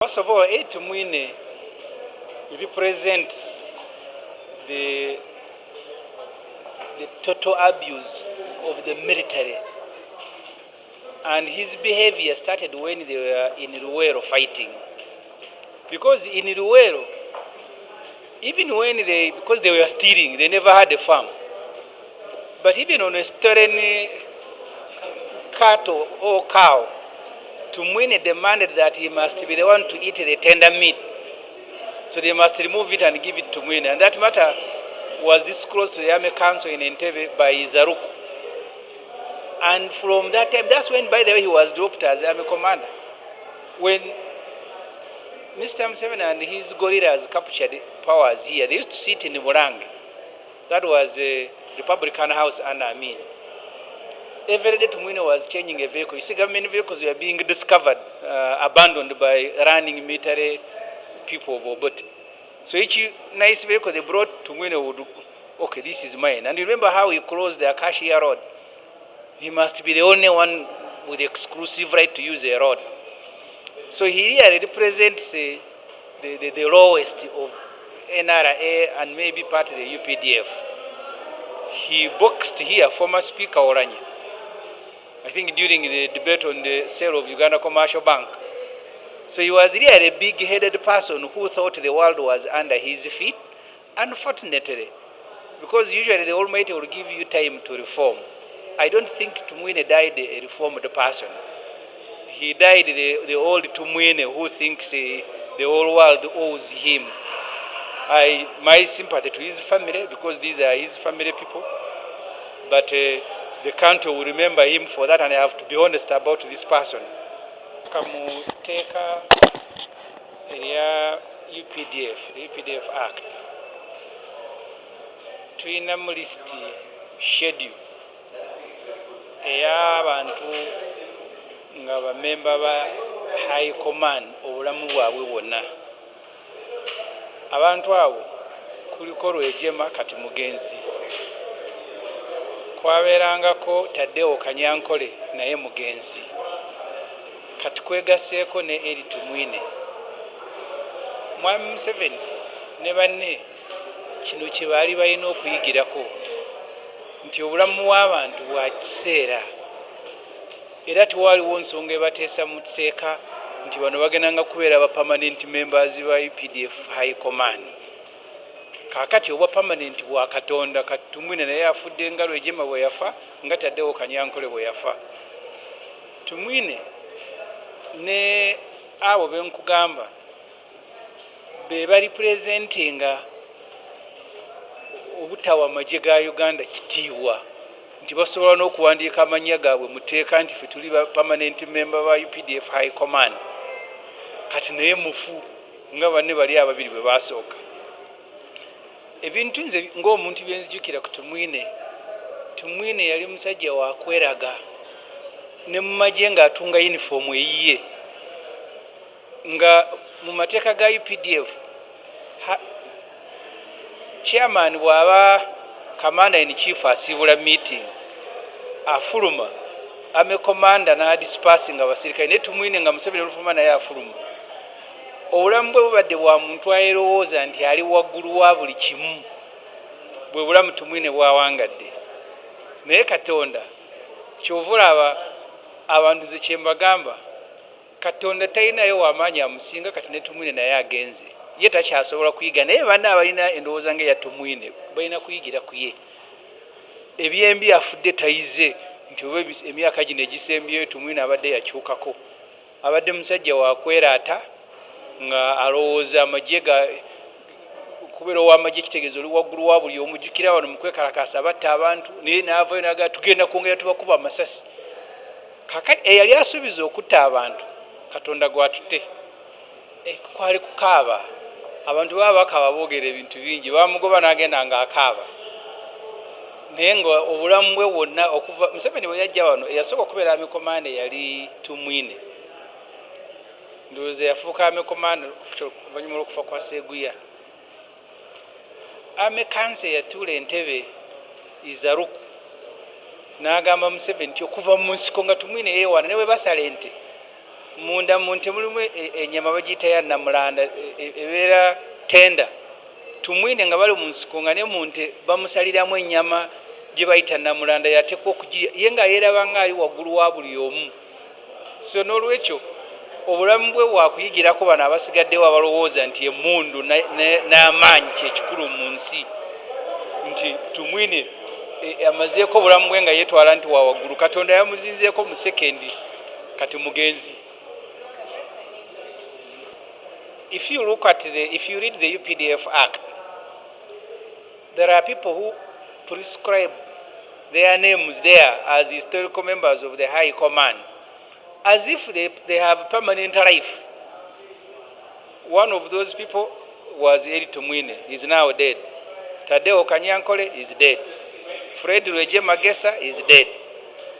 First of all, Tumwine represents the total abuse of the military, and his behavior started when they were in Luwero fighting. Because in Luwero, even when because they were stealing, they never had a farm. But even on a stolen cattle or cow, Tumwine demanded that he must be the one to eat the tender meat. So they must remove it and give it to Tumwine. And that matter was disclosed to the Army Council in Entebbe by Zaruku. And from that time, that's when, by the way, he was dropped as Army Commander. When Mr. Museveni and his guerrillas captured powers here, they used to sit in Murangi. That was a Republican House under Amin. Every day Tumwine was changing a vehicle. You see, government vehicles were being discovered, abandoned by running military people of Obote. So each nice vehicle they brought Tumwine would, okay, this is mine. And you remember how he closed the Acacia Road? He must be the only one with the exclusive right to use a road. So he really represents the lowest of NRA and maybe part of the UPDF. He boxed here former Speaker Oranye, I think during the debate on the sale of Uganda Commercial Bank. So he was really a big-headed person who thought the world was under his feet. Unfortunately, because usually the Almighty will give you time to reform. I don't think Tumwine died a reformed person. He died the old Tumwine who thinks the whole world owes him. My sympathy to his family, because these are his family people. But the country will remember him for that, and I have to be honest about this person. Kamuteka UPDF, the UPDF Act. Tuina list schedule. Abantu nga bamemba ba High Command obulamu bwabwe bwonna. Abantu abo kuliko Lwejema kati mugenzi. Kwaberangako Tadeo Kanyankole naye mugenzi. Kati kwegaseeko ne ellytumwine. Mwami Museveni ne banne kino kye baali balina okuyigirako nti obulamu bw'abantu bwa kiseera era tewaliwo nsonga ebateesa mu tteeka nti bano bagendanga kubeera ba permanent members ba UPDF High Command. Kaakati obwa permanent bwa Katonda, kati Tumwine naye afudde nga Lwejema bwe yafa, nga Taddewo Kanyankole bwe yafa. Tumwine ne abo benkugamba be bali presentinga obutawa amagye ga Uganda kitiibwa nti basobola n'okuwandiika amannya gaabwe mu tteeka nti ffe tuli ba permanent member ba UPDF High Command. Kati naye mufu nga banne bali ababiri bwe baasooka. Ebintu nze ng'omuntu bye nzijukira ku Tumwine, Tumwine yali musajja wa kweraga ne mu magye ng'atunga uniform eyiye, nga mu mateeka ga UPDF chairman bw'aba commander in chief asiibula meeting afuluma ame commander n'adispersing abasirikale, ne Tumwine nga Museveni olufuluma naye afuluma. Obulamu bwe bubadde bwa muntu ayerowooza nti ali waggulu wa buli kimu, bwe bulamu Tumwine bwawangadde. Naye Katonda kyova olaba abantu ze kye mbagamba, Katonda talinayo w'amaanyi amusinga, kati ne Tumwine naye agenze. Ye takyasobola kuyiga, naye banna abalina endowooza ng'eya Tumwine balina kuyigira ku ye. Ebyembi afudde tayize nti oba emyaka gino egisembyeyo Tumwine abadde yakyukako. Abadde musajja wa kweraata nga alowooza amagye kubeera ow'amagye kitegeeza oli waggulu wa buli omujjukira wano mu kwekalakaasa batta abantu, naye n'avayo n'agamba tugenda kwongera tubakuba amasasi. Kakati eyali asuubiza okutta abantu, Katonda gwatutte. Kwali kukaaba. Abantu baba bakaaba boogera ebintu bingi, bamugoba n'agenda ng'akaaba. Naye nga obulamu bwe bwonna okuva Museveni bwe yajja wano eyasooka okubeera Army Commander yali Tumwine. Ndowooza yafuuka Army Commander oluvannyuma lw'okufa kwa Sseguya. Army Council yatuula Entebbe Zaruku n'agamba Museveni nti okuva mu nsiko nga Tumwine yeewaana ne bwe basala ente munda munte mulimu ennyama bagiyita ya namulanda ebeera tenda. Tumwine nga bali mu nsiko nga ne munte bamusaliramu ennyama gye bayita namulanda yateekwa okugirya ye nga yeeraba nga ali waggulu wa buli omu. So n'olwekyo obulamu bwe bwakuyigirako bano abasigaddewo abalowooza nti emmundu n'amaanyi kyekikulu mu nsi, nti Tumwine amazeeko obulamu bwe nga yeetwala nti wa waggulu. Katonda yamuzinzeeko mu sekendi kati mugenzi. If you read the UPDF Act, there are people who prescribe their names there as historical members of the High Command, as if they have permanent life. One of those people was Tumwine, is now dead. Tadeo Kanyankole is dead. Fred Rweje Magesa is dead.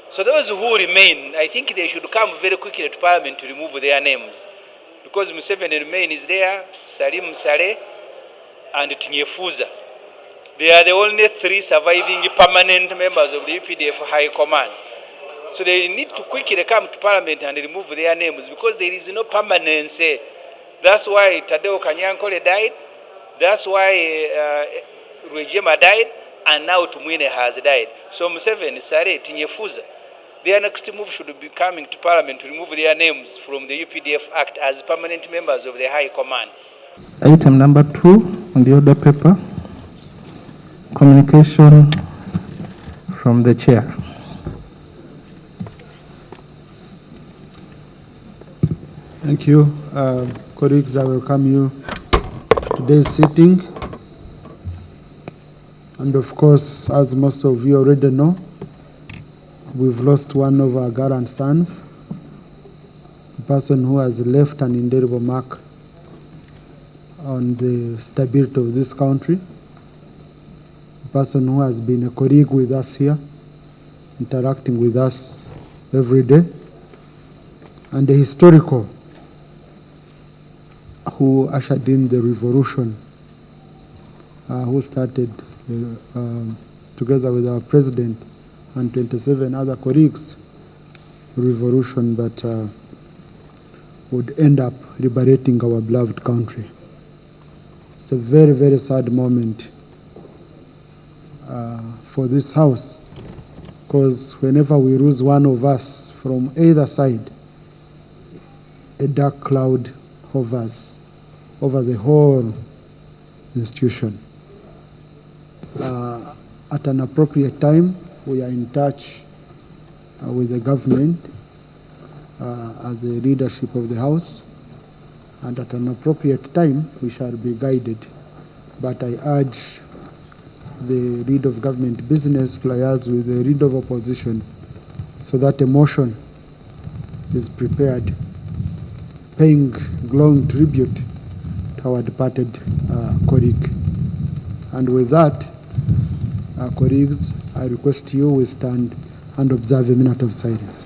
So those who remain, I think they should come very quickly to Parliament to remove their names. Because Museveni remain is there, Salim Saleh, and Tinyefuza. They are the only 3 surviving permanent members of the UPDF High Command. So they need to quickly come to Parliament and remove their names because there is no permanence. That's why Tadeo Kanyankole died. That's why Rwejema died. And now Tumwine has died. So Museveni, Saleh, Tinyefuza, their next move should be coming to Parliament to remove their names from the UPDF Act as permanent members of the High Command. Item number 2 on the order paper, communication from the chair. Thank you. Colleagues, I welcome you to today's sitting. And of course, as most of you already know, we've lost one of our gallant sons, a person who has left an indelible mark on the stability of this country, a person who has been a colleague with us here, interacting with us every day, and a historical who ushered in the revolution, who started together with our president and 27 other colleagues, revolution that would end up liberating our beloved country. It's a very, very sad moment for this house, because whenever we lose one of us from either side, a dark cloud hovers over the whole institution. At an appropriate time, we are in touch with the government as the leadership of the House, and at an appropriate time, we shall be guided. But I urge the lead of government business to liaise with the lead of opposition so that a motion is prepared paying glowing tribute to our departed colleague. And with that, colleagues, I request you we stand and observe a minute of silence.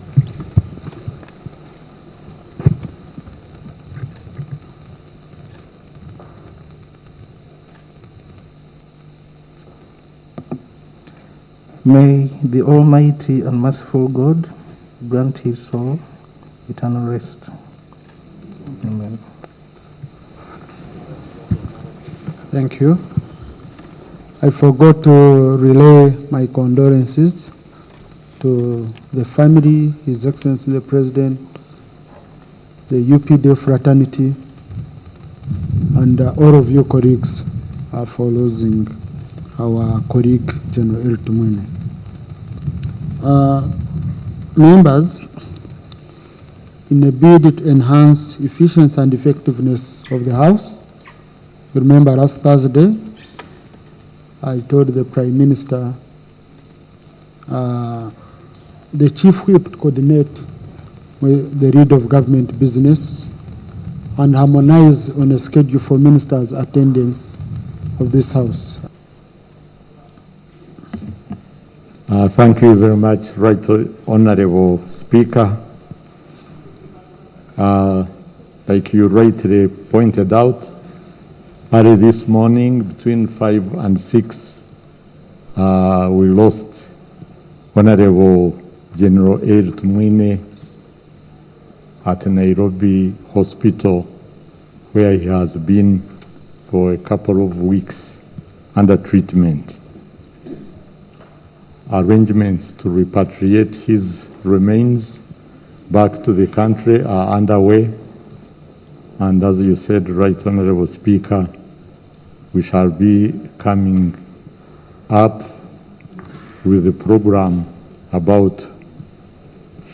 May the Almighty and merciful God grant his soul eternal rest. Amen. Thank you. I forgot to relay my condolences to the family, His Excellency the President, the UPDF fraternity, and all of you colleagues for losing our colleague, General Tumwine. Members, in a bid to enhance efficiency and effectiveness of the House, remember last Thursday, I told the Prime Minister, the Chief Whip to coordinate with the lead of government business and harmonize on a schedule for ministers' attendance of this House. Thank you very much, Right Honorable Speaker. Like you rightly pointed out, early this morning, between 5 and 6, we lost Honorable General Tumwine, at Nairobi Hospital, where he has been for a couple of weeks under treatment. Arrangements to repatriate his remains back to the country are underway. And as you said, Right Honorable Speaker, we shall be coming up with a program about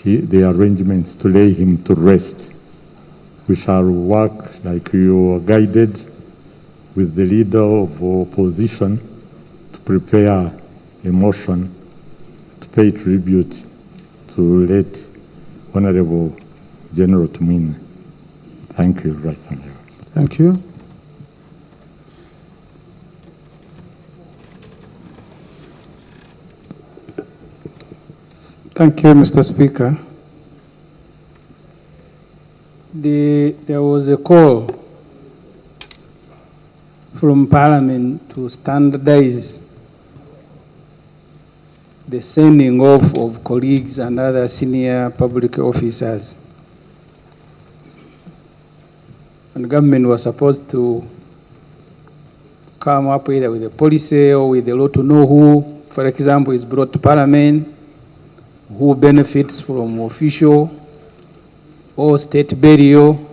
the arrangements to lay him to rest. We shall work, like you are guided, with the leader of opposition to prepare a motion to pay tribute to late Honorable General Tumwine. Thank you, Right Honorable. Thank you. Thank you, Mr. Speaker. There was a call from Parliament to standardize the sending off of colleagues and other senior public officers. And the government was supposed to come up either with a policy or with a law to know who, for example, is brought to Parliament, who benefits from official or state burial.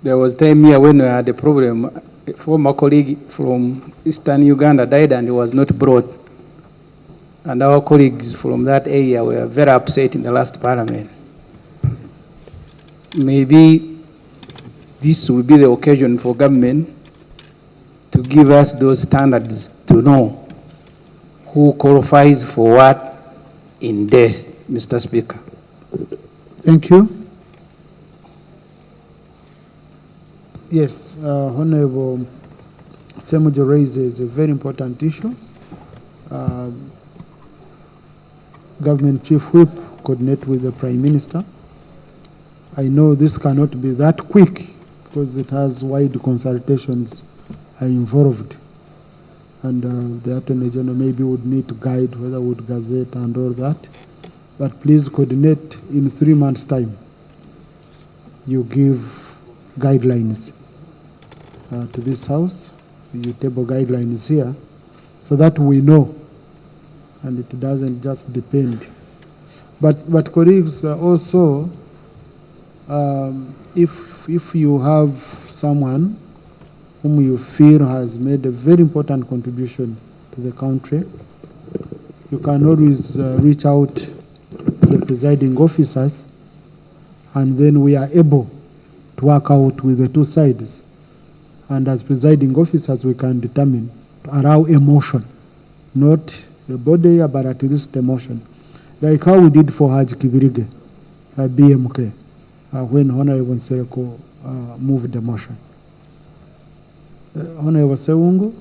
There was time here when we had a problem. A former colleague from Eastern Uganda died and he was not brought. And our colleagues from that area were very upset in the last Parliament. Maybe this will be the occasion for government to give us those standards to know who qualifies for what in death, Mr. Speaker. Thank you. Yes, Honorable Ssemujju raises a very important issue. Government Chief Whip coordinate with the Prime Minister. I know this cannot be that quick because it has wide consultations are involved. And the Attorney General maybe would need to guide whether would gazette and all that. But please coordinate in 3 months' time. You give guidelines to this House. You table guidelines here so that we know and it doesn't just depend. But colleagues, also, if you have someone whom you feel has made a very important contribution to the country, you can always reach out to the presiding officers, and then we are able to work out with the two sides. And as presiding officers, we can determine to allow a motion, not a body, but at least a motion. Like how we did for Haj Kibirige, BMK, when Honorable Nsereko moved the motion. Honorable Sewungu.